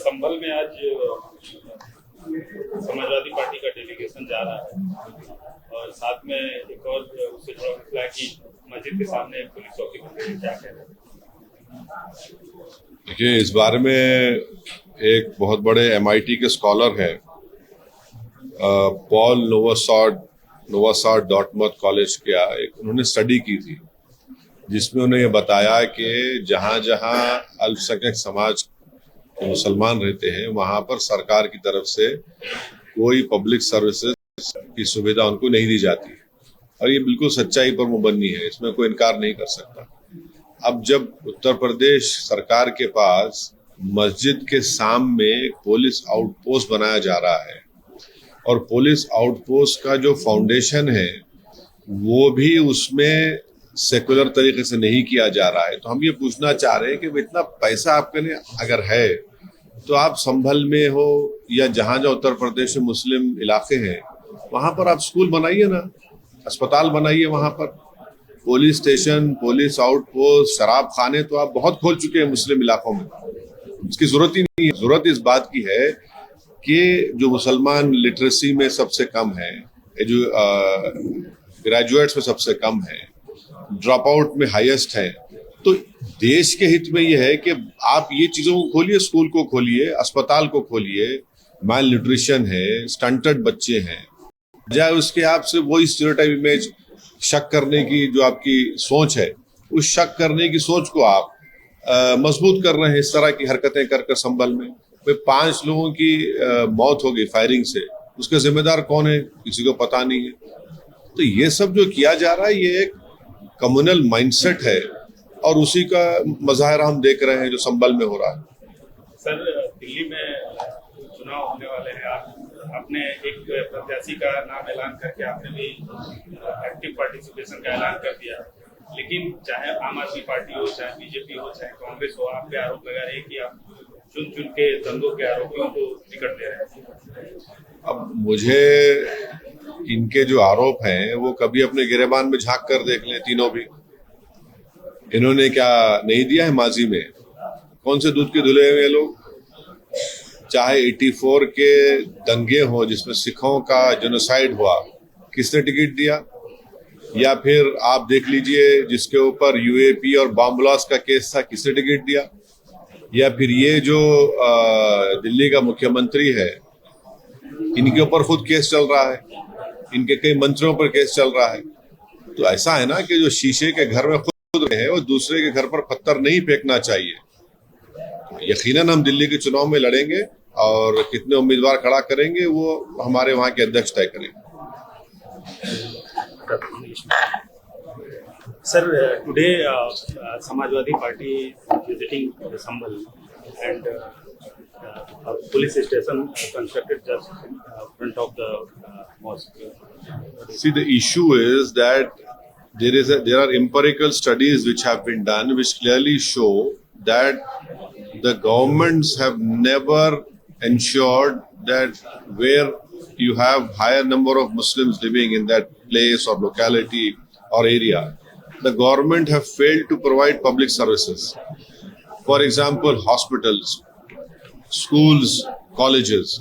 संभल में आज समाजवादी पार्टी का डेलीगेशन जा रहा है और साथ में एक और उससे जुड़ा मसला है कि मस्जिद के सामने पुलिस चौकी बन गई, क्या कह रहे हैं? देखिए, इस बारे में एक बहुत बड़े MIT के स्कॉलर हैं, पॉल नोवासाड डॉर्टमथ कॉलेज का उन्होंने स्टडी की थी, जिसमें उन्हें ये बताया कि जहां जहां अल्पसंख्यक समाज के मुसलमान रहते हैं वहां पर सरकार की तरफ से कोई पब्लिक सर्विसेज की सुविधा उनको नहीं दी जाती, और ये बिल्कुल सच्चाई पर मुबन्नी है, इसमें कोई इनकार नहीं कर सकता। अब जब उत्तर प्रदेश सरकार के पास मस्जिद के सामने एक पुलिस आउटपोस्ट बनाया जा रहा है और पुलिस आउटपोस्ट का जो फाउंडेशन है वो भी उसमें सेकुलर तरीके से नहीं किया जा रहा है, तो हम ये पूछना चाह रहे हैं कि इतना पैसा आपके लिए अगर है तो आप संभल में हो या जहां जहां उत्तर प्रदेश में मुस्लिम इलाके हैं वहां पर आप स्कूल बनाइए ना, अस्पताल बनाइए, वहां पर पुलिस स्टेशन, पुलिस आउटपोस्ट, शराब खाने तो आप बहुत खोल चुके हैं मुस्लिम इलाकों में, इसकी जरूरत ही नहीं है। जरूरत इस बात की है कि जो मुसलमान लिटरेसी में सबसे कम है, जो ग्रेजुएट्स में सबसे कम है, ड्रॉप आउट में हाईएस्ट है, तो देश के हित में यह है कि आप ये चीजों को खोलिए, स्कूल को खोलिए, अस्पताल को खोलिए। माल न्यूट्रिशन है, स्टंटेड बच्चे हैं, बजाय उसके आपसे वही स्टीरियोटाइप इमेज शक करने की जो आपकी सोच है, उस शक करने की सोच को आप मजबूत कर रहे हैं इस तरह की हरकतें कर संभल में। 5 लोगों की मौत हो गई फायरिंग से, उसके जिम्मेदार कौन है किसी को पता नहीं है। तो ये सब जो किया जा रहा है ये एक कम्युनल माइंडसेट है और उसी का मजाहरा हम देख रहे हैं जो संभल में हो रहा है। सर, दिल्ली में चुनाव होने वाले हैं, आपने एक प्रत्याशी का नाम ऐलान करके आपने भी एक्टिव पार्टिसिपेशन का ऐलान कर दिया, लेकिन चाहे आम आदमी पार्टी हो, चाहे बीजेपी हो, चाहे कांग्रेस हो, आप पे आरोप लगा रहे हैं कि आप चुन के दंगों के आरोपियों को टिकट दे रहे हैं। अब मुझे इनके जो आरोप हैं वो कभी अपने गिरेबान में झांक कर देख लें, तीनों भी। इन्होंने क्या नहीं दिया है माजी में? कौन से दूध के धुले हुए लोग? चाहे 84 के दंगे हो जिसमें सिखों का जेनोसाइड हुआ, किसने टिकट दिया? या फिर आप देख लीजिए जिसके ऊपर UAP और बॉम्ब ब्लास्ट का केस था, किसने टिकट दिया? या फिर ये जो दिल्ली का मुख्यमंत्री है, इनके ऊपर खुद केस चल रहा है, इनके कई मंत्रियों पर केस चल रहा है। तो ऐसा है ना कि जो शीशे के घर में खुद रहे हैं वो दूसरे के घर पर पत्थर नहीं फेंकना चाहिए। यकीनन हम दिल्ली के चुनाव में लड़ेंगे और कितने उम्मीदवार खड़ा करेंगे वो हमारे वहां के अध्यक्ष तय करेंगे। Sir, today Samajwadi Party visiting Sambhal and a police station constructed just in front of the mosque. See, the issue is that there are empirical studies which have been done which clearly show that the governments have never ensured that where you have higher number of Muslims living in that place or locality or area, the government have failed to provide public services. For example, hospitals, schools, colleges.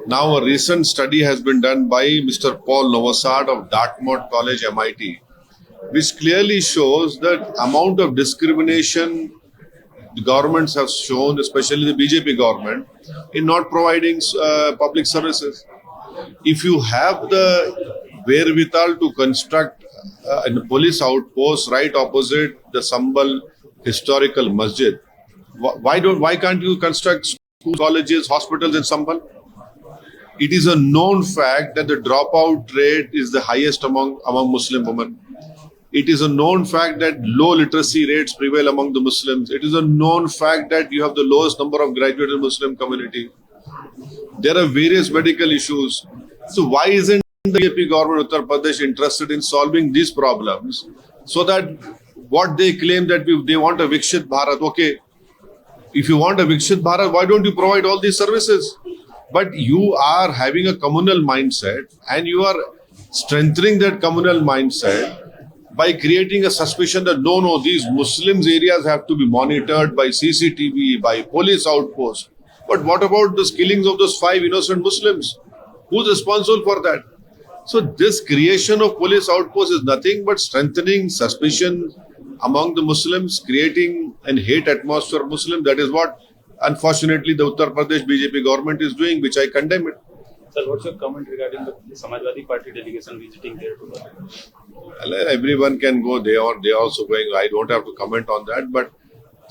Now a recent study has been done by Mr. Paul Nowosad of Dartmouth College, MIT, which clearly shows that amount of discrimination the governments have shown, especially the BJP government, in not providing public services. If you have the wherewithal to construct a police outpost right opposite the Sambal historical masjid, why can't you construct schools, colleges, hospitals in Sambal? It is a known fact that the dropout rate is the highest among Muslim women. It is a known fact that low literacy rates prevail among the Muslims. It is a known fact that you have the lowest number of graduates in the Muslim community. There are various medical issues. So why isn't the BJP government of Uttar Pradesh interested in solving these problems so that what they claim that they want a Vikshit Bharat? Okay, if you want a Vikshit Bharat, why don't you provide all these services? But you are having a communal mindset and you are strengthening that communal mindset by creating a suspicion that no, these Muslims areas have to be monitored by CCTV, by police outposts. But what about the killings of those 5 innocent Muslims? Who's responsible for that? So this creation of police outposts is nothing but strengthening suspicion among the Muslims, creating an hate atmosphere of Muslims. That is what, unfortunately, the Uttar Pradesh BJP government is doing, which I condemn it. Sir, what's your comment regarding the Samajwadi Party delegation visiting there to the... Everyone can go. They are also going. I don't have to comment on that. But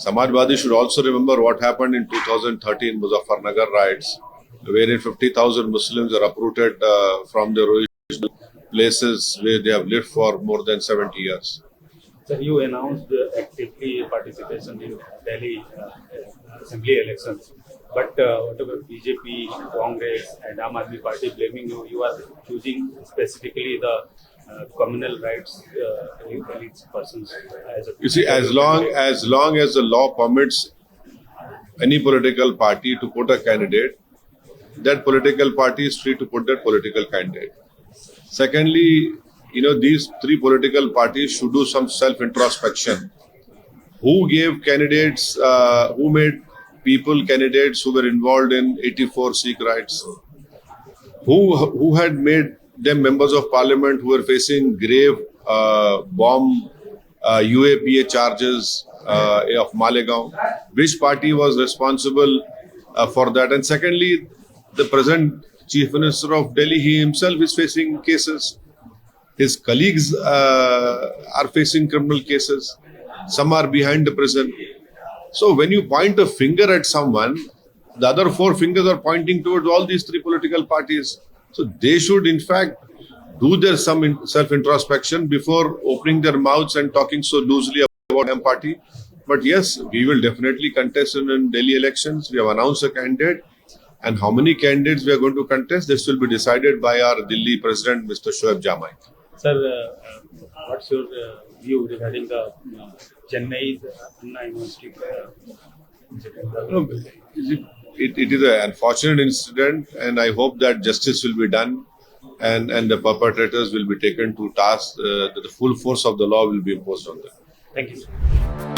Samajwadi should also remember what happened in 2013 Muzaffarnagar riots, wherein 50,000 Muslims are uprooted from their original places where they have lived for more than 70 years. Sir, you announced actively participation in Delhi assembly elections. But whatever BJP, Congress and Aam Aadmi Party blaming you, you are choosing specifically the communal rights elite persons as a... You see, as long as the law permits any political party to put a candidate, that political party is free to put that political candidate. Secondly, these 3 political parties should do some self-introspection. Who gave candidates, who made people candidates who were involved in 84 Sikh riots? Who had made them members of parliament who were facing grave bomb UAPA charges of Malegaon? Which party was responsible for that? And secondly, the present Chief Minister of Delhi, he himself is facing cases. His colleagues are facing criminal cases. Some are behind the prison. So when you point a finger at someone, the other 4 fingers are pointing towards all these 3 political parties. So they should in fact do their some self-introspection before opening their mouths and talking so loosely about M party. But yes, we will definitely contest in Delhi elections. We have announced a candidate. And how many candidates we are going to contest, this will be decided by our Delhi President, Mr. Shoaib Jamai. Sir, what's your view regarding the Chennai Anna University? It is an unfortunate incident, and I hope that justice will be done and the perpetrators will be taken to task. The full force of the law will be imposed on them. Thank you, sir.